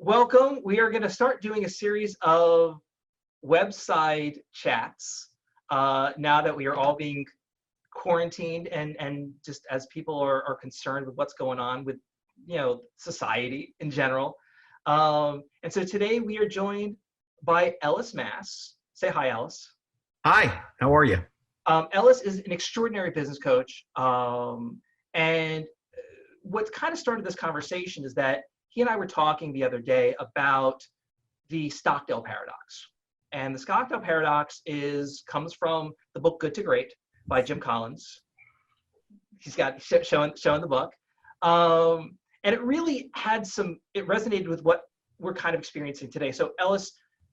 Welcome. We are going to start doing a series of website chats now that we are all being quarantined and just as people are concerned with what's going on with, society in general. And so today we are joined by Ellis Mass. Say hi, Ellis. Hi, how are you? Ellis is an extraordinary business coach. And what kind of started this conversation is that he and I were talking the other day about the Stockdale Paradox. And the Stockdale Paradox comes from the book Good to Great by Jim Collins. He's got showing the book. And it really it resonated with what we're kind of experiencing today. So Ellis,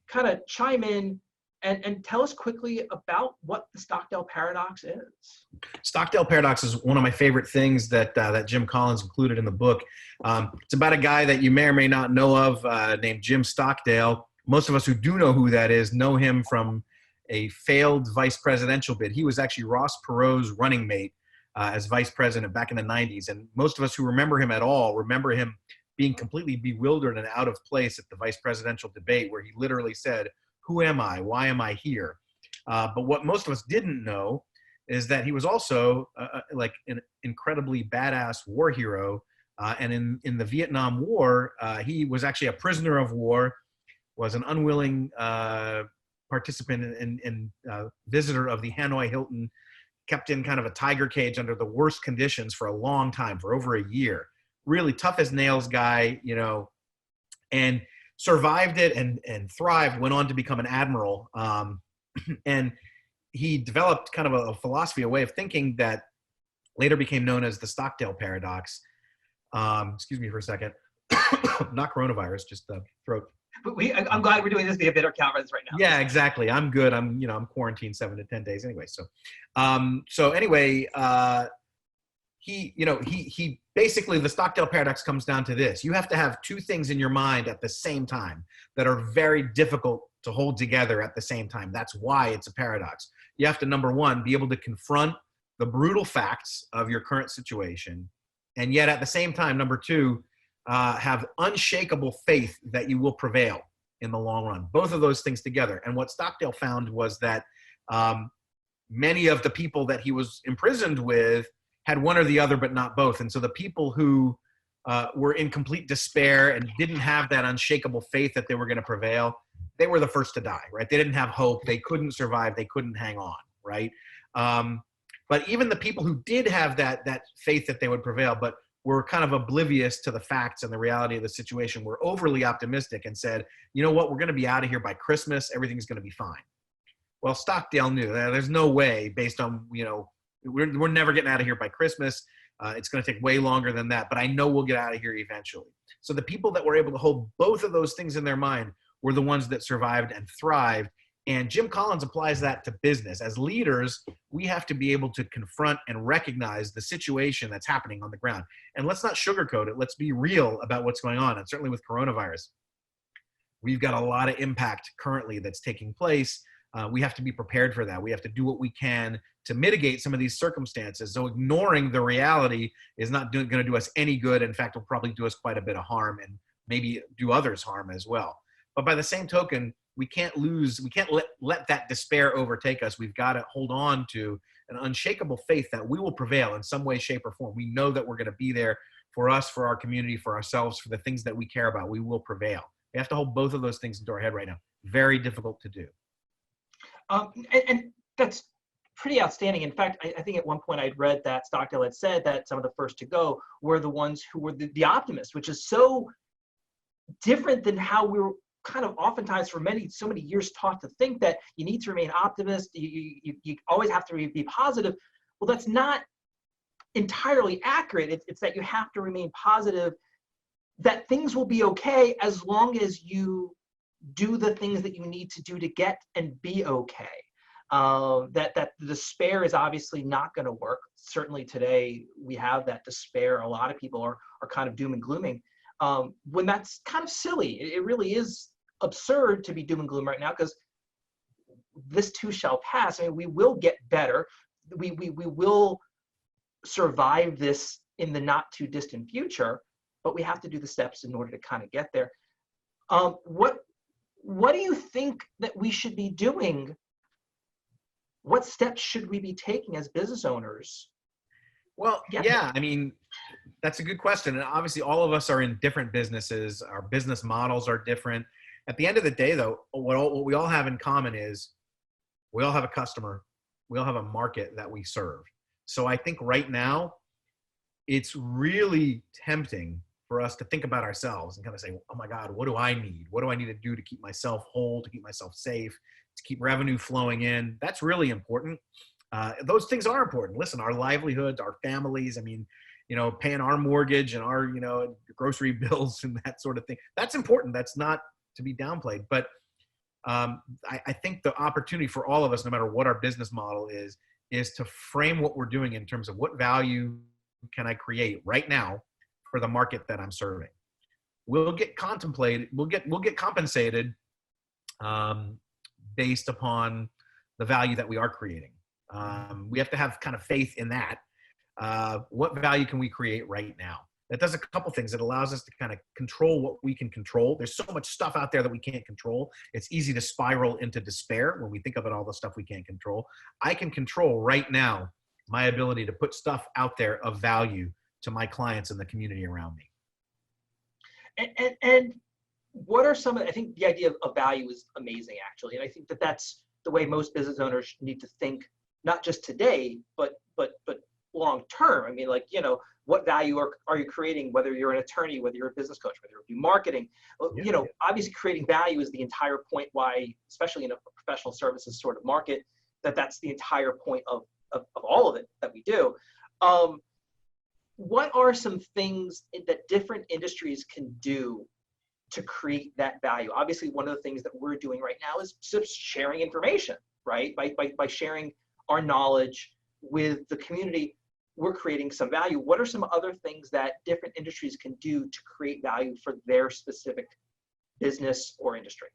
kind of chime in and tell us quickly about what the Stockdale Paradox is. Stockdale Paradox is one of my favorite things that Jim Collins included in the book. It's about a guy that you may or may not know of named Jim Stockdale. Most of us who do know who that is know him from a failed vice presidential bid. He was actually Ross Perot's running mate as vice president back in the 90s. And most of us who remember him at all remember him being completely bewildered and out of place at the vice presidential debate where he literally said, "Who am I? Why am I here?" But what most of us didn't know is that he was also like an incredibly badass war hero. And in the Vietnam War, he was actually a prisoner of war, was an unwilling participant and visitor of the Hanoi Hilton, kept in kind of a tiger cage under the worst conditions for a long time, for over a year. Really tough as nails guy, and survived it and thrived, went on to become an admiral. And he developed kind of a philosophy, a way of thinking that later became known as the Stockdale Paradox. Excuse me for a second. Not coronavirus, just the throat. I'm glad we're doing this via video conference right now. Yeah, exactly. I'm good. I'm quarantined 7 to 10 days anyway. So anyway, he basically, the Stockdale Paradox comes down to this. You have to have two things in your mind at the same time that are very difficult to hold together at the same time. That's why it's a paradox. You have to, number one, be able to confront the brutal facts of your current situation. And yet at the same time, number two, have unshakable faith that you will prevail in the long run. Both of those things together. And what Stockdale found was that many of the people that he was imprisoned with had one or the other, but not both. And so the people who were in complete despair and didn't have that unshakable faith that they were going to prevail, they were the first to die, right? They didn't have hope. They couldn't survive. They couldn't hang on, right? But even the people who did have that faith that they would prevail, but were kind of oblivious to the facts and the reality of the situation, were overly optimistic and said, you know what, we're going to be out of here by Christmas. Everything's going to be fine. Well, Stockdale knew that there's no way, based on, we're never getting out of here by Christmas. It's going to take way longer than that, but I know we'll get out of here eventually. So the people that were able to hold both of those things in their mind were the ones that survived and thrived. And Jim Collins applies that to business. As leaders, we have to be able to confront and recognize the situation that's happening on the ground. And let's not sugarcoat it. Let's be real about what's going on. And certainly with coronavirus, we've got a lot of impact currently that's taking place. We have to be prepared for that. We have to do what we can to mitigate some of these circumstances. So ignoring the reality is not going to do us any good. In fact, it'll probably do us quite a bit of harm and maybe do others harm as well. But by the same token, we can't let that despair overtake us. We've got to hold on to an unshakable faith that we will prevail in some way, shape, or form. We know that we're going to be there for us, for our community, for ourselves, for the things that we care about. We will prevail. We have to hold both of those things into our head right now. Very difficult to do. And that's pretty outstanding. In fact, I think at one point I'd read that Stockdale had said that some of the first to go were the ones who were the optimists, which is so different than how we were kind of oftentimes for so many years taught to think that you need to remain optimist. You always have to be positive. Well, that's not entirely accurate. It's that you have to remain positive, that things will be okay as long as you do the things that you need to do to get and be okay. That the despair is obviously not going to work. Certainly today we have that despair. A lot of people are kind of doom and glooming. When that's kind of silly. It really is absurd to be doom and gloom right now, because this too shall pass. I mean, we will get better. We will survive this in the not too distant future, but we have to do the steps in order to kind of get there. What do you think that we should be doing? What steps should we be taking as business owners? Well, yeah, I mean, that's a good question. And obviously, all of us are in different businesses. Our business models are different. At the end of the day, though, what we all have in common is we all have a customer. We all have a market that we serve. So I think right now, it's really tempting for us to think about ourselves and kind of say, oh my God, what do I need? What do I need to do to keep myself whole, to keep myself safe, to keep revenue flowing in? That's really important. Those things are important. Listen, our livelihoods, our families, I mean, paying our mortgage and our, grocery bills and that sort of thing. That's important. That's not to be downplayed. But I think the opportunity for all of us, no matter what our business model is to frame what we're doing in terms of what value can I create right now for the market that I'm serving. We'll get compensated based upon the value that we are creating. We have to have kind of faith in that. What value can we create right now? That does a couple things. It allows us to kind of control what we can control. There's so much stuff out there that we can't control. It's easy to spiral into despair when we think about all the stuff we can't control. I can control right now my ability to put stuff out there of value to my clients and the community around me. And what are some of, I think the idea of value is amazing, actually. And I think that that's the way most business owners need to think, not just today, but long term. I mean, what value are you creating, whether you're an attorney, whether you're a business coach, whether you do marketing? Obviously creating value is the entire point why, especially in a professional services sort of market, that's the entire point of all of it that we do. What are some things that different industries can do to create that value? Obviously, one of the things that we're doing right now is just sharing information, right? By sharing our knowledge with the community, we're creating some value. What are some other things that different industries can do to create value for their specific business or industry?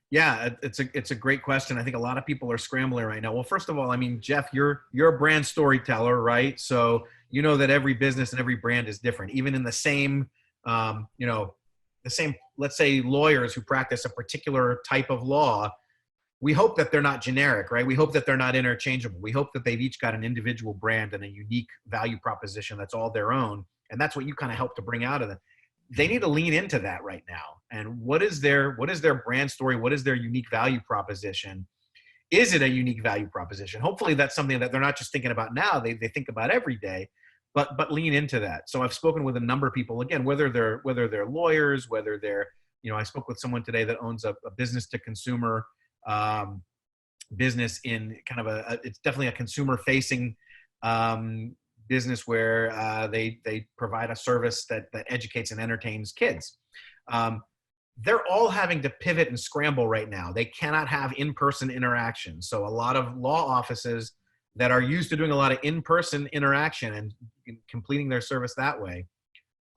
Yeah, it's a great question. I think a lot of people are scrambling right now. Well, first of all, I mean, Jeff, you're a brand storyteller, right? So you know that every business and every brand is different. Even in the same, let's say lawyers who practice a particular type of law, we hope that they're not generic, right? We hope that they're not interchangeable. We hope that they've each got an individual brand and a unique value proposition that's all their own. And that's what you kind of help to bring out of them. They need to lean into that right now. And what is their brand story? What is their unique value proposition? Is it a unique value proposition? Hopefully that's something that they're not just thinking about now, they think about every day, but lean into that. So I've spoken with a number of people, again, whether they're lawyers, whether they're, I spoke with someone today that owns a business to consumer business in kind of it's definitely a consumer facing business where they provide a service that educates and entertains kids. They're all having to pivot and scramble right now. They cannot have in-person interaction. So a lot of law offices that are used to doing a lot of in-person interaction and completing their service that way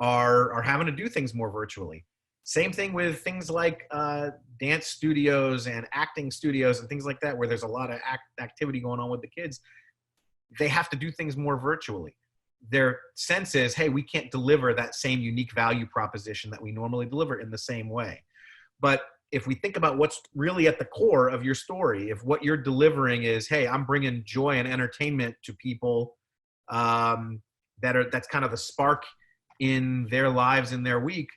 are having to do things more virtually. Same thing with things like dance studios and acting studios and things like that, where there's a lot of activity going on with the kids. They have to do things more virtually. Their sense is, hey, we can't deliver that same unique value proposition that we normally deliver in the same way. But if we think about what's really at the core of your story, if what you're delivering is, hey, I'm bringing joy and entertainment to people, that's kind of the spark in their lives, in their week,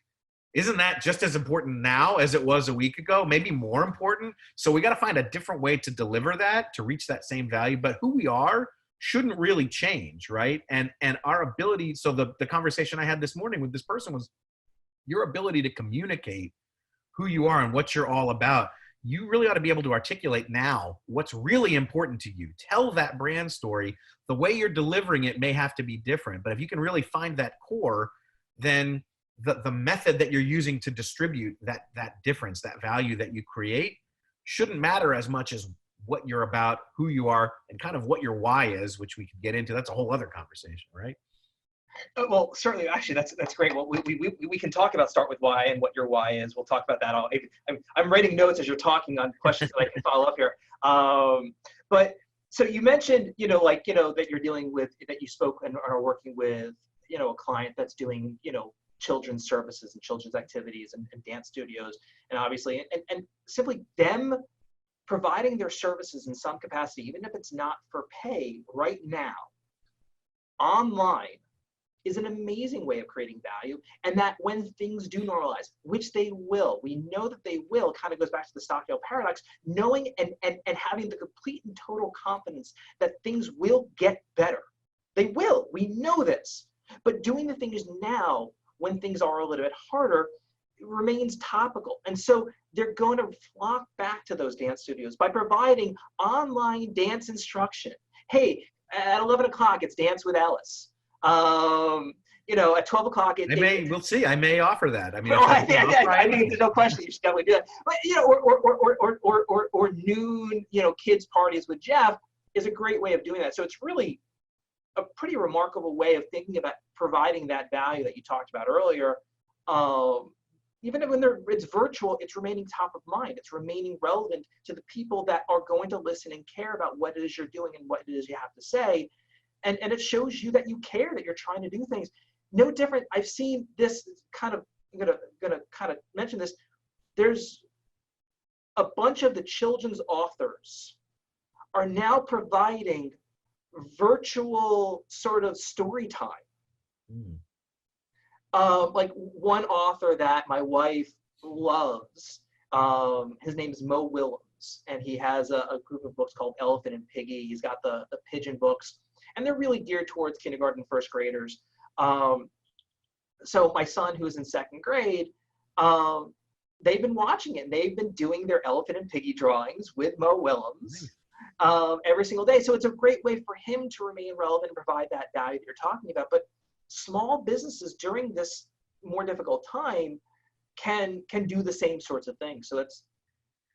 isn't that just as important now as it was a week ago? Maybe more important. So we got to find a different way to deliver that, to reach that same value. But who we are shouldn't really change, right? And our ability, so the conversation I had this morning with this person was your ability to communicate who you are and what you're all about. You really ought to be able to articulate now what's really important to you. Tell that brand story. The way you're delivering it may have to be different, but if you can really find that core, then the method that you're using to distribute that difference, that value that you create, shouldn't matter as much as what you're about, who you are, and kind of what your why is, which we can get into. That's a whole other conversation, right? Well, certainly, actually, that's great. Well, we can talk about start with why and what your why is. We'll talk about that. I'm writing notes as you're talking on questions that I can follow up here. But so you mentioned, that you're dealing with, that you spoke and are working with, a client that's doing, children's services and children's activities and dance studios, and obviously, and simply them providing their services in some capacity, even if it's not for pay right now, online, is an amazing way of creating value. And that when things do normalize, which they will, we know that they will, kind of goes back to the Stockdale Paradox, knowing and having the complete and total confidence that things will get better. They will, we know this. But doing the things now when things are a little bit harder remains topical. And so they're going to flock back to those dance studios by providing online dance instruction. Hey, at 11 o'clock, it's Dance with Ellis. You know, at 12 o'clock, we'll see. I may offer that. I mean, I think there's no question you should definitely do that. But you know, or noon, you know, kids parties with Jeff is a great way of doing that. So it's really a pretty remarkable way of thinking about providing that value that you talked about earlier. Even when it's virtual, it's remaining top of mind. It's remaining relevant to the people that are going to listen and care about what it is you're doing and what it is you have to say. And it shows you that you care, that you're trying to do things. No different. I've seen this kind of, I'm gonna kind of mention this. There's a bunch of the children's authors are now providing virtual sort of story time. Like one author that my wife loves, his name is Mo Willems, and he has a group of books called Elephant and Piggy. He's got the pigeon books, and they're really geared towards kindergarten, first graders. So my son, who's in second grade, they've been watching it, and they've been doing their Elephant and Piggy drawings with Mo Willems every single day. So it's a great way for him to remain relevant and provide that value that you're talking about. But small businesses during this more difficult time can do the same sorts of things. So it's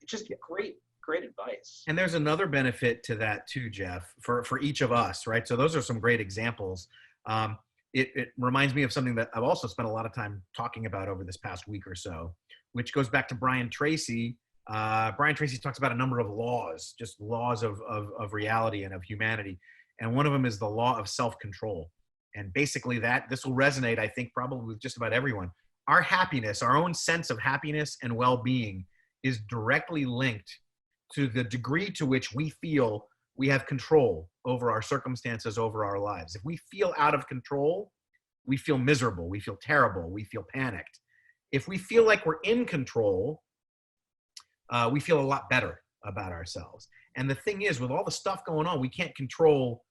just great advice. And there's another benefit to that too, Jeff, for each of us, right? So those are some great examples. It reminds me of something that I've also spent a lot of time talking about over this past week or so, which goes back to Brian Tracy. Brian Tracy talks about a number of laws, just laws of reality and of humanity. And one of them is the law of self-control. And basically this will resonate, I think, probably with just about everyone. Our happiness, our own sense of happiness and well-being is directly linked to the degree to which we feel we have control over our circumstances, over our lives. If we feel out of control, we feel miserable, we feel terrible, we feel panicked. If we feel like we're in control, we feel a lot better about ourselves. And the thing is, with all the stuff going on, we can't control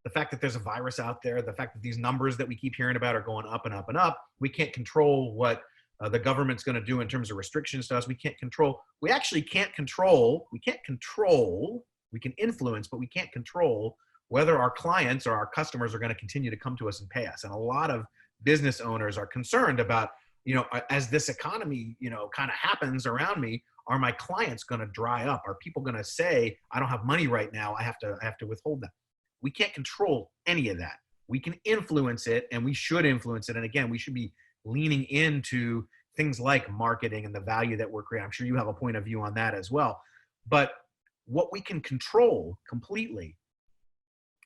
the fact that there's a virus out there, the fact that these numbers that we keep hearing about are going up and up and up. We can't control what the government's going to do in terms of restrictions to us. We can't control. We actually can't control. We can't control. We can influence, but we can't control whether our clients or our customers are going to continue to come to us and pay us. And a lot of business owners are concerned about, you know, as this economy, you know, kind of happens around me, are my clients going to dry up? Are people going to say, I don't have money right now, I have to withhold that? We can't control any of that. We can influence it, and we should influence it. And again, we should be leaning into things like marketing and the value that we're creating. I'm sure you have a point of view on that as well. But what we can control completely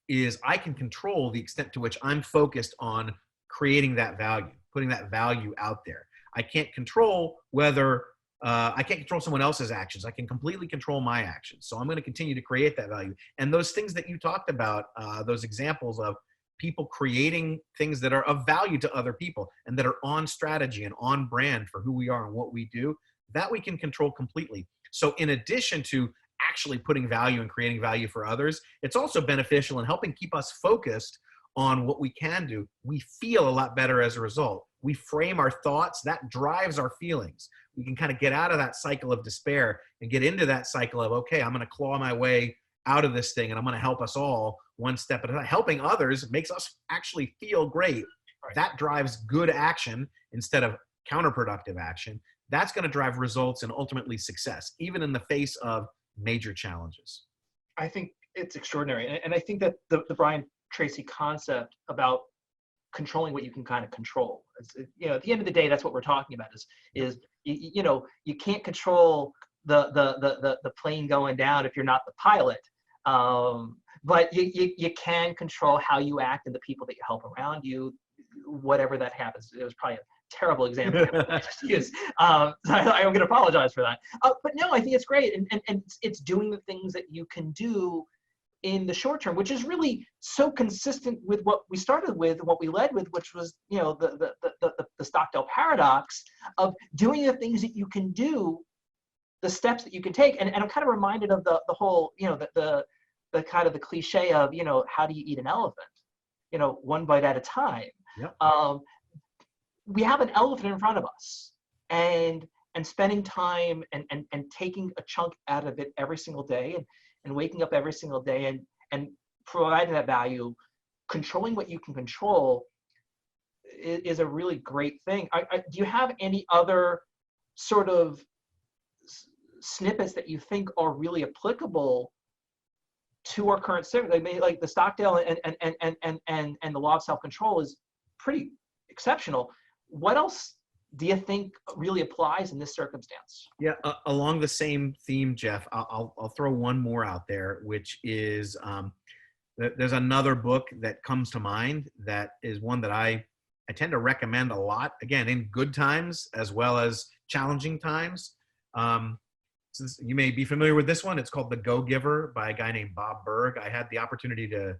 is I can control the extent to which I'm focused on creating that value, putting that value out there. I can't control whether I can't control someone else's actions. I can completely control my actions. So I'm going to continue to create that value. And those things that you talked about, those examples of people creating things that are of value to other people and that are on strategy and on brand for who we are and what we do, that we can control completely. So in addition to actually putting value and creating value for others, it's also beneficial in helping keep us focused on what we can do. We feel a lot better as a result. We frame our thoughts, that drives our feelings. We can kind of get out of that cycle of despair and get into that cycle of, okay, I'm going to claw my way out of this thing and I'm going to help us all one step at a time. Helping others makes us actually feel great. Right. That drives good action instead of counterproductive action. That's going to drive results and ultimately success, even in the face of major challenges. I think it's extraordinary. And I think that the Brian Tracy concept about controlling what you can kind of control. You know, at the end of the day, that's what we're talking about is you know, you can't control the plane going down if you're not the pilot. But you can control how you act and the people that you help around you, whatever that happens. It was probably a terrible example I just used. So I'm going to apologize for that. But no, I think it's great. And it's doing the things that you can do in the short term, which is really so consistent with what we started with and what we led with, which was, you know, the Stockdale Paradox of doing the things that you can do, the steps that you can take. And I'm kind of reminded of the whole, you know, the kind of the cliche of, you know, how do you eat an elephant? You know, one bite at a time. Yep. We have an elephant in front of us, and spending time and taking a chunk out of it every single day, and waking up every single day and providing that value, controlling what you can control is a really great thing. Do you have any other sort of snippets that you think are really applicable to our current circuit? I mean, like the Stockdale and the law of self-control is pretty exceptional. What else do you think really applies in this circumstance? Yeah, along the same theme, Jeff, I'll throw one more out there, which is there's another book that comes to mind that is one that I tend to recommend a lot, again, in good times as well as challenging times. Since you may be familiar with this one, it's called The Go-Giver by a guy named Bob Berg. I had the opportunity to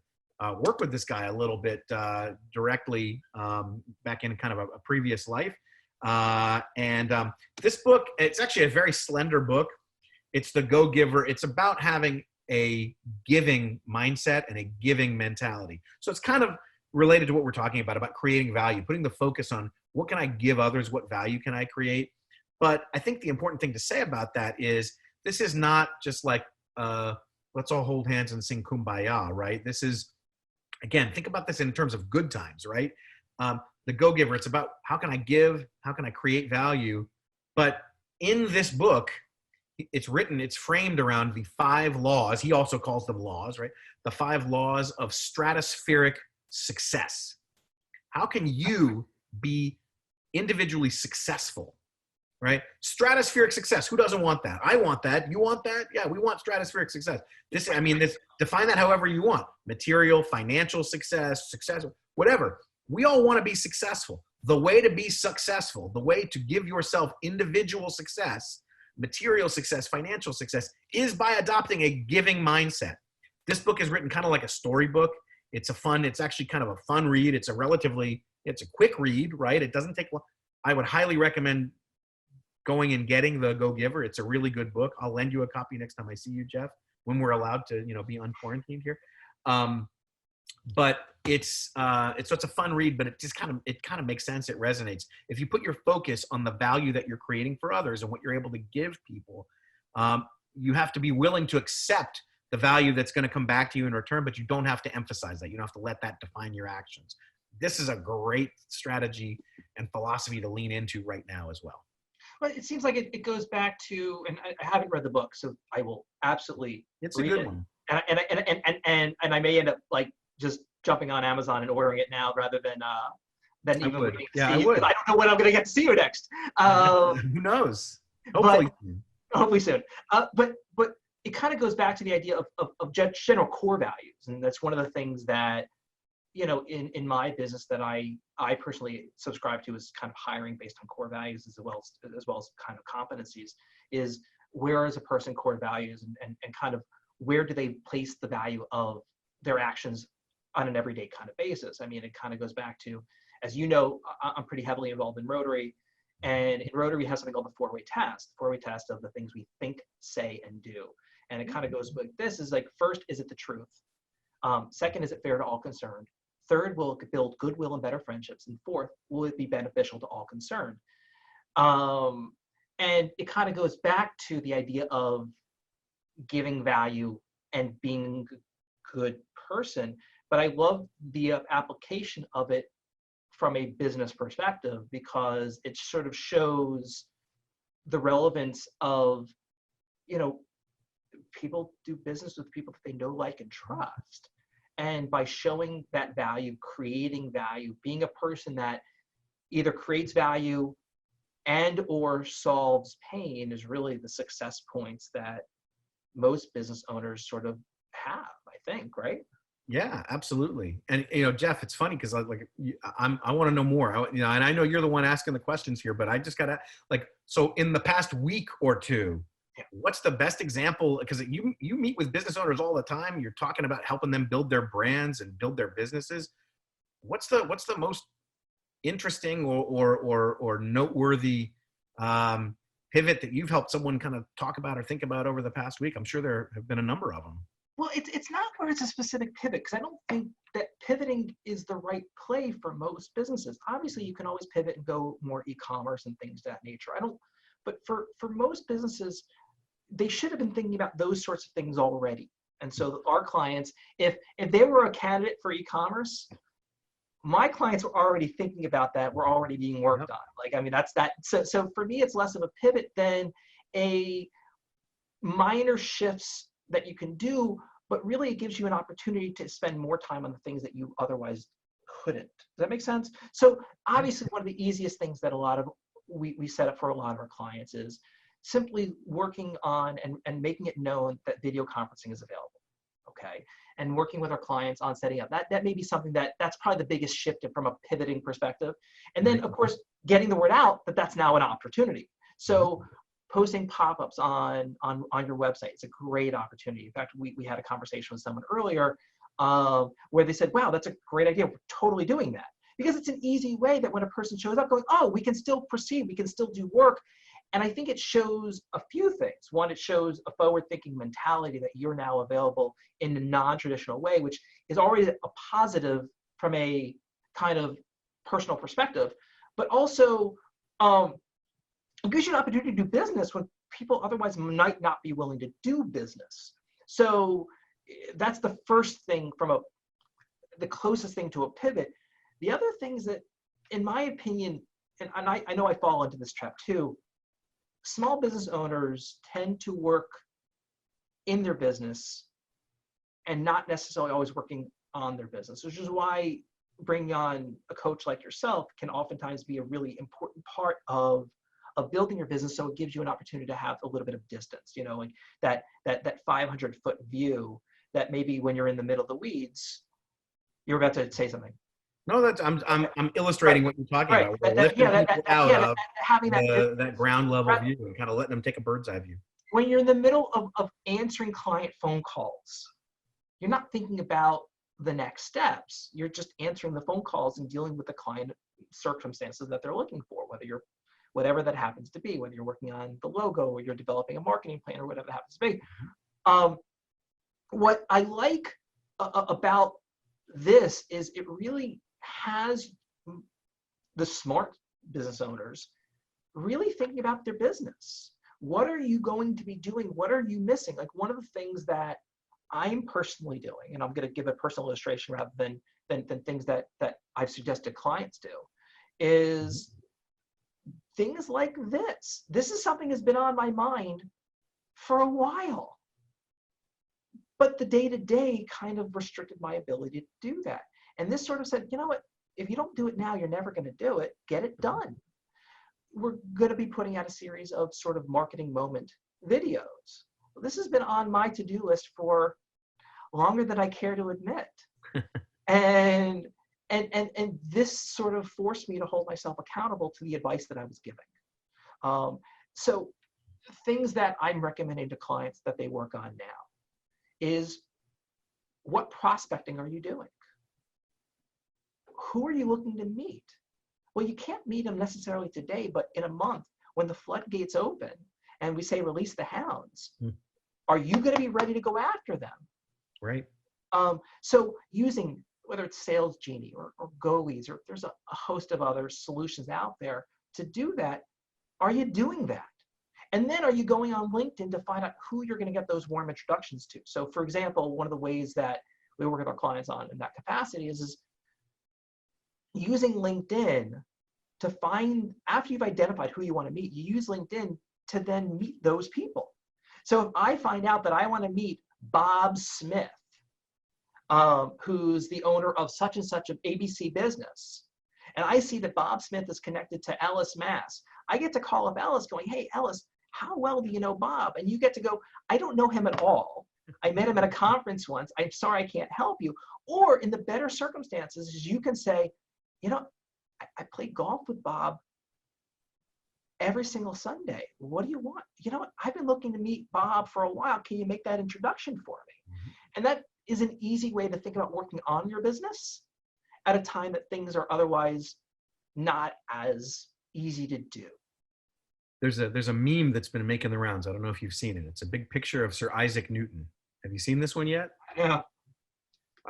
work with this guy a little bit directly back in kind of a previous life. This book, it's actually a very slender book. It's The Go-Giver. It's about having a giving mindset and a giving mentality. So it's kind of related to what we're talking about creating value, putting the focus on what can I give others, what value can I create. But I think the important thing to say about that is this is not just like, let's all hold hands and sing Kumbaya, right? This is, again, think about this in terms of good times, right? The Go-Giver, it's about how can I give, how can I create value? But in this book, it's framed around the 5 laws. He also calls them laws, right? The 5 laws of stratospheric success. How can you be individually successful, right? Stratospheric success. Who doesn't want that? I want that. You want that? Yeah, we want stratospheric success. Define that however you want. Material, financial success, whatever. We all want to be successful. The way to be successful, the way to give yourself individual success, material success, financial success, is by adopting a giving mindset. This book is written kind of like a storybook. It's actually kind of a fun read. It's a quick read, right? It doesn't take long. I would highly recommend going and getting The Go-Giver. It's a really good book. I'll lend you a copy next time I see you, Jeff, when we're allowed to, be unquarantined here. But it's a fun read, but it kind of makes sense. It resonates. If you put your focus on the value that you're creating for others and what you're able to give people, you have to be willing to accept the value that's going to come back to you in return, but you don't have to emphasize that. You don't have to let that define your actions. This is a great strategy and philosophy to lean into right now as well. Well, it seems like it goes back to, and I haven't read the book, so I will absolutely It's a good one. And I may end up like just jumping on Amazon and ordering it now rather than even waiting to see you, because I don't know when I'm going to get to see you next. Who knows? Hopefully soon. But it kind of goes back to the idea of general core values, and that's one of the things that, in my business that I personally subscribe to is kind of hiring based on core values as well as kind of competencies, is where is a person core values and kind of where do they place the value of their actions on an everyday kind of basis. I mean, it kind of goes back to, as you know, I'm pretty heavily involved in Rotary, and in Rotary we have something called the 4-way test of the things we think, say, and do. And it kind of goes like this: is like, first, is it the truth? Second, is it fair to all concerned? Third, will it build goodwill and better friendships? And fourth, will it be beneficial to all concerned? And it kind of goes back to the idea of giving value and being a good person. But I love the application of it from a business perspective, because it sort of shows the relevance of, people do business with people that they know, like, and trust. And by showing that value, creating value, being a person that either creates value and or solves pain is really the success points that most business owners sort of have, I think, right? Yeah, absolutely. And Jeff, it's funny because I want to know more. And I know you're the one asking the questions here, but I just gotta so in the past week or two, Yeah. what's the best example? Because you meet with business owners all the time. You're talking about helping them build their brands and build their businesses. What's the most interesting or noteworthy pivot that you've helped someone kind of talk about or think about over the past week? I'm sure there have been a number of them. Well, it's not where it's a specific pivot, because I don't think that pivoting is the right play for most businesses. Obviously, you can always pivot and go more e-commerce and things of that nature. But for most businesses, they should have been thinking about those sorts of things already. And so our clients, if they were a candidate for e-commerce, my clients were already thinking about that. We're already being worked on. Like, I mean, that's that. So for me, it's less of a pivot than a minor shifts that you can do, but really it gives you an opportunity to spend more time on the things that you otherwise couldn't. Does that make sense? So obviously one of the easiest things that we set up for a lot of our clients is simply working on and making it known that video conferencing is available. Okay. And working with our clients on setting up that may be something that's probably the biggest shift from a pivoting perspective. And then of course, getting the word out that that's now an opportunity. So posting pop-ups on your website is a great opportunity. In fact, we had a conversation with someone earlier where they said, wow, that's a great idea. We're totally doing that. Because it's an easy way that when a person shows up going, oh, we can still proceed, we can still do work. And I think it shows a few things. One, it shows a forward-thinking mentality that you're now available in a non-traditional way, which is already a positive from a kind of personal perspective, but also it gives you an opportunity to do business when people otherwise might not be willing to do business. So that's the first thing the closest thing to a pivot. The other things that, in my opinion, and I know I fall into this trap too, small business owners tend to work in their business and not necessarily always working on their business, which is why bringing on a coach like yourself can oftentimes be a really important part of building your business. So it gives you an opportunity to have a little bit of distance, like that 500-foot view that maybe when you're in the middle of the weeds, you're about to say something. No, I'm illustrating what you're talking about. We're lifting people out of having that ground level view and kind of letting them take a bird's eye view. When you're in the middle of answering client phone calls, you're not thinking about the next steps. You're just answering the phone calls and dealing with the client circumstances that they're looking for, whatever that happens to be, whether you're working on the logo or you're developing a marketing plan or whatever that happens to be. What I like about this is it really has the smart business owners really thinking about their business. What are you going to be doing? What are you missing? Like, one of the things that I'm personally doing, and I'm going to give a personal illustration rather than things that I've suggested clients do, is things like this. This is something that's been on my mind for a while, but the day-to-day kind of restricted my ability to do that. And this sort of said, you know what, if you don't do it now, you're never going to do it. Get it done. We're going to be putting out a series of sort of marketing moment videos. This has been on my to-do list for longer than I care to admit. And this sort of forced me to hold myself accountable to the advice that I was giving. So things that I'm recommending to clients that they work on now is, what prospecting are you doing? Who are you looking to meet? Well, you can't meet them necessarily today, but in a month when the floodgates open and we say release the hounds, are you going to be ready to go after them? Right. So using, whether it's Sales Genie or GoLeads, or there's a host of other solutions out there to do that, are you doing that? And then are you going on LinkedIn to find out who you're going to get those warm introductions to? So for example, one of the ways that we work with our clients on in that capacity is using LinkedIn to find, after you've identified who you want to meet, you use LinkedIn to then meet those people. So if I find out that I want to meet Bob Smith, who's the owner of such and such an ABC business, and I see that Bob Smith is connected to Ellis Mass, I get to call up Ellis going, hey, Ellis, how well do you know Bob? And you get to go, I don't know him at all, I met him at a conference once. I'm sorry I can't help you. Or in the better circumstances, is you can say, you know, I play golf with Bob every single Sunday. What do you want? You know what? I've been looking to meet Bob for a while. Can you make that introduction for me? And that is an easy way to think about working on your business at a time that things are otherwise not as easy to do. There's a meme that's been making the rounds. I don't know if you've seen it. It's a big picture of Sir Isaac Newton. Have you seen this one yet? Yeah.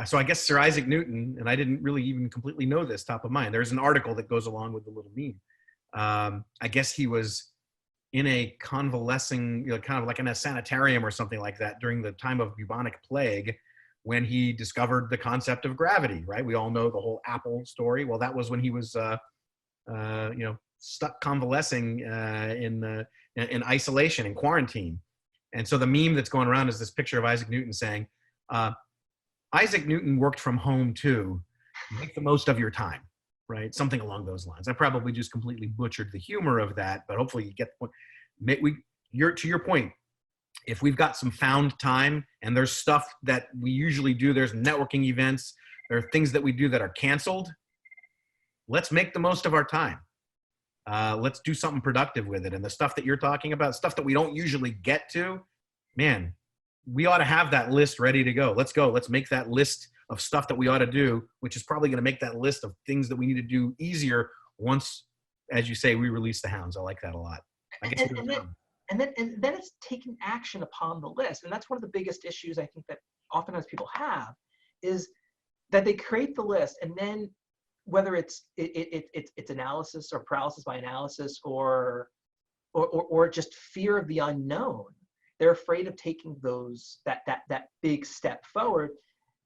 So I guess Sir Isaac Newton, and I didn't really even completely know this top of mind. There's an article that goes along with the little meme. I guess he was in a convalescing, kind of like in a sanitarium or something like that during the time of bubonic plague, when he discovered the concept of gravity, right? We all know the whole Apple story. Well, that was when he was, stuck convalescing in isolation, in quarantine. And so the meme that's going around is this picture of Isaac Newton saying, Isaac Newton worked from home too. Make the most of your time, right? Something along those lines. I probably just completely butchered the humor of that, but hopefully you get the point. To your point, if we've got some found time and there's stuff that we usually do, there's networking events, there are things that we do that are canceled, let's make the most of our time. Let's do something productive with it. And the stuff that you're talking about, stuff that we don't usually get to, man, we ought to have that list ready to go. Let's go. Let's make that list of stuff that we ought to do, which is probably going to make that list of things that we need to do easier once, as you say, we release the hounds. I like that a lot. I guess And then it's taking action upon the list. And that's one of the biggest issues I think that oftentimes people have, is that they create the list, and then whether it's analysis or paralysis by analysis or just fear of the unknown, they're afraid of taking that big step forward.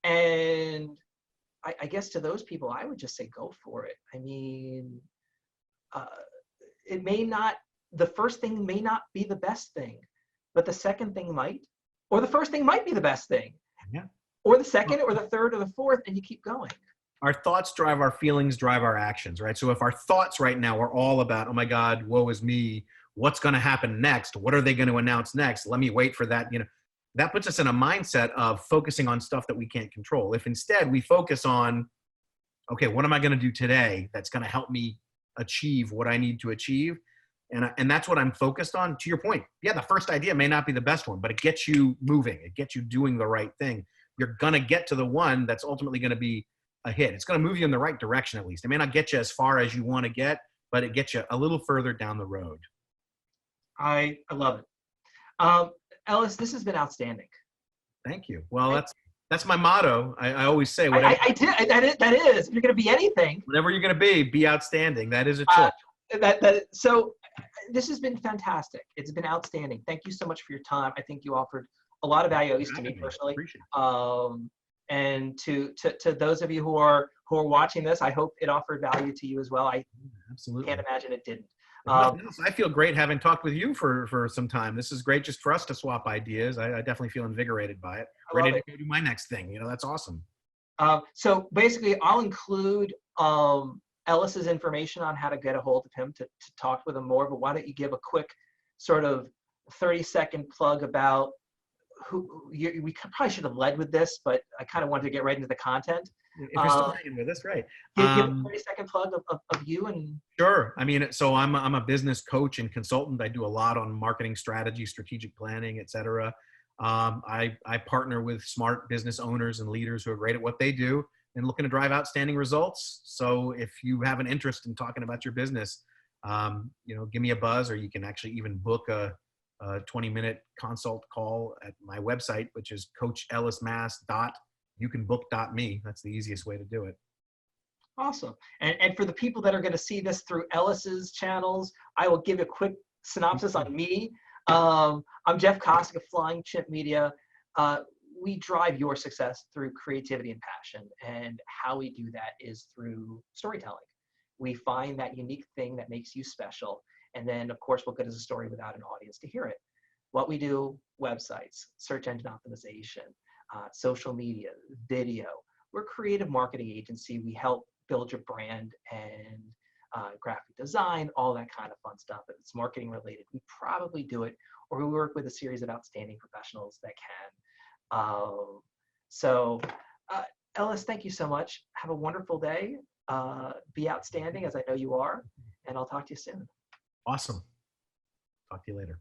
And I guess to those people, I would just say, go for it. I mean, the first thing may not be the best thing, but the second thing might, or the first thing might be the best thing, or the second, or the third, or the fourth, and you keep going. Our thoughts drive our feelings, drive our actions, right? So if our thoughts right now are all about, oh my God, woe is me, what's going to happen next? What are they going to announce next? Let me wait for that. That puts us in a mindset of focusing on stuff that we can't control. If instead we focus on, okay, what am I going to do today that's going to help me achieve what I need to achieve? And that's what I'm focused on. To your point, yeah, the first idea may not be the best one, but it gets you moving. It gets you doing the right thing. You're going to get to the one that's ultimately going to be a hit. It's going to move you in the right direction, at least. It may not get you as far as you want to get, but it gets you a little further down the road. I love it. Ellis, this has been outstanding. Thank you. Well, that's my motto. I always say, whatever that is, if you're going to be anything, whatever you're going to be outstanding. That is a choice. So this has been fantastic. It's been outstanding. Thank you so much for your time. I think you offered a lot of value, at least to me personally. And to those of you who are watching this, I hope it offered value to you as well. I absolutely can't imagine it didn't. I feel great having talked with you for some time. This is great just for us to swap ideas. I definitely feel invigorated by it. Ready to go do my next thing. That's awesome. So basically, I'll include Ellis's information on how to get a hold of him to talk with him more. But why don't you give a quick sort of 30-second plug about we probably should have led with this, but I kind of wanted to get right into the content. If you're still hanging with us, right? Give a 30-second plug of you. And sure. I mean, so I'm a business coach and consultant. I do a lot on marketing strategy, strategic planning, et cetera. I partner with smart business owners and leaders who are great at what they do and looking to drive outstanding results. So if you have an interest in talking about your business, give me a buzz, or you can actually even book a 20-minute consult call at my website, which is coachellismass.youcanbook.me. That's the easiest way to do it. Awesome. And for the people that are going to see this through Ellis's channels, I will give a quick synopsis on me. I'm Jeff Kossick of Flying Chimp Media. We drive your success through creativity and passion. And how we do that is through storytelling. We find that unique thing that makes you special. And then, of course, what good is a story without an audience to hear it? What we do, websites, search engine optimization, social media, video. We're a creative marketing agency. We help build your brand and graphic design, all that kind of fun stuff. If it's marketing related, we probably do it, or we work with a series of outstanding professionals that can So, Ellis, thank you so much. Have a wonderful day. Be outstanding, as I know you are, and I'll talk to you soon. Awesome. Talk to you later.